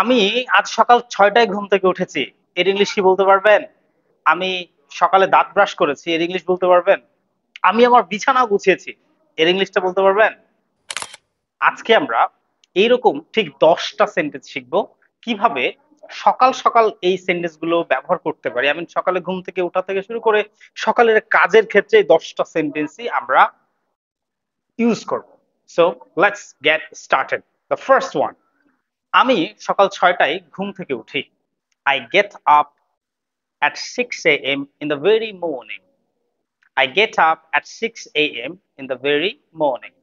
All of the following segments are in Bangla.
আমি আজ সকাল 6টায় ঘুম থেকে উঠেছি। এর ইংলিশ কি বলতে পারবেন? আমি সকালে দাঁত ব্রাশ করেছি। এর ইংলিশ বলতে পারবেন? আমি আমার বিছানা গুছিয়েছি। এর ইংলিশটা বলতে পারবেন? আজকে আমরা এইরকম ঠিক 10টা সেন্টেন্স শিখবো কিভাবে সকাল সকাল এই সেন্টেন্স গুলো ব্যবহার করতে পারি। আমি সকালে ঘুম থেকে ওঠা থেকে শুরু করে সকালের কাজের ক্ষেত্রে এই 10টা সেন্টেন্সই আমরা ইউজ করব। So let's get started. The first one, আমি সকাল 6টায় ঘুম থেকে উঠি। I get up at 6 a.m. in the very morning. I get up at 6 a.m. in the very morning.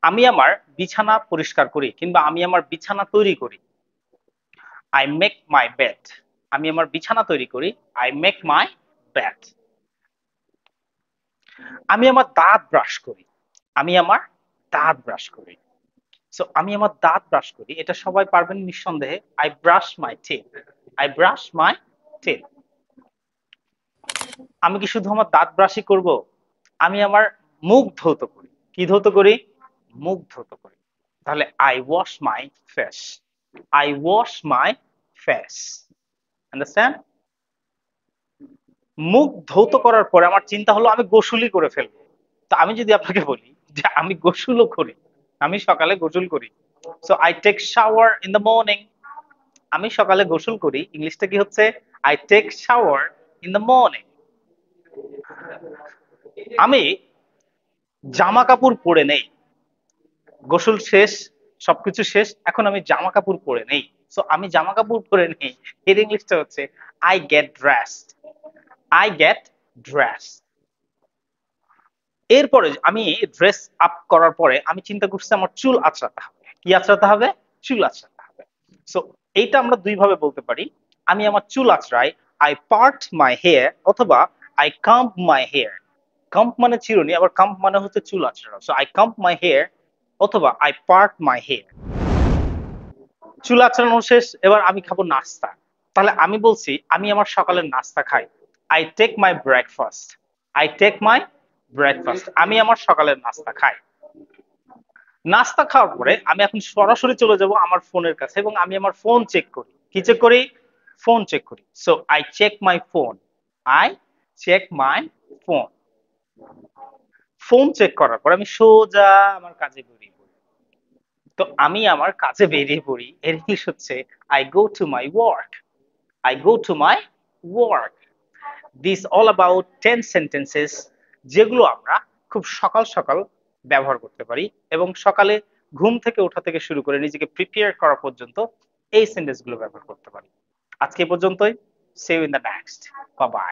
আমি আমার বিছানা পরিষ্কার করি কিংবা আমি আমার বিছানা তৈরি করি। I make my bed. আমি আমার বিছানা তৈরি করি। I make my bed. আমি আমার দাঁত ব্রাশ করি। আমি আমার দাঁত ব্রাশ করি। সো আমি আমার দাঁত ব্রাশ করি, এটা সবাই পারবেন নিঃসন্দেহে। I brush my teeth. I brush my teeth. আমি কি শুধু আমার দাঁত ব্রাশই করব? আমি আমার মুখ ধৌত করি। কি ধৌত করি? মুখ ধৌত করি। তাহলে I wash my face. I wash my face. Understand? মুখ ধৌত করার পরে আমার চিন্তা হলো আমি গোসলই করে ফেলবো। তো আমি যদি আপনাকে বলি যে আমি গোসলও করি, আমি সকালে গোসল করি। So I take shower in the morning. আমি সকালে গোসল করি, ইংলিশটা কি হচ্ছে? I take shower in the morning. আমি জামা কাপড় পরে নেই। গোসল শেষ, সবকিছু শেষ, এখন আমি জামা কাপড় পরে নেই। সো আমি জামা কাপড় পরে নেই, এর ইংলিশটা হচ্ছে I get dressed. I get dressed. এরপরে আমি ড্রেস আপ করার পরে আমি চিন্তা করছি আমার চুল আঁচড়াতে হবে। কি আঁচড়াতে হবে? চুল আঁচড়াতে হবে। সো এইটা আমরা দুই ভাবে বলতে পারি। আমি আমার চুল আঁচড়াই, আই পার্ট মাই হেয়ার, অথবা আই কাম্প মাই হেয়ার। কাম্প মানে চিরুনি, আবার কাম্প মানে হচ্ছে চুল আঁচড়ানো। সো আই কাম্প মাই হেয়ার অথবা আই পার্ট মাই হেয়ার। চুল আঁচড়ানো শেষ, এবার আমি খাবো নাস্তা। তাহলে আমি বলছি আমি আমার সকালের নাস্তা খাই। I take my breakfast. I take my breakfast. আমি আমার সকালের নাস্তা খাই। নাস্তা খাওয়ার পরে আমি এখন সরাসরি চলে যাব আমার ফোনের কাছে এবং আমি আমার ফোন চেক করি। কি চেক করি? ফোন চেক করি। So I check my phone. I check my phone. Phone check করার পর আমি সোজা আমার কাজে বেরিয়ে পড়ি। তো আমি আমার কাজে বেরিয়ে পড়ি, এর ইংলিশ হচ্ছে I go to my work. I go to my work. This all about 10 sentences যেগুলো আমরা খুব সকাল সকাল ব্যবহার করতে পারি এবং সকালে ঘুম থেকে ওঠা থেকে শুরু করে নিজেকে প্রিপেয়ার করা পর্যন্ত এই সেন্টেন্স গুলো ব্যবহার করতে পারি। আজকে এ পর্যন্তই। See you in the next. Bye by.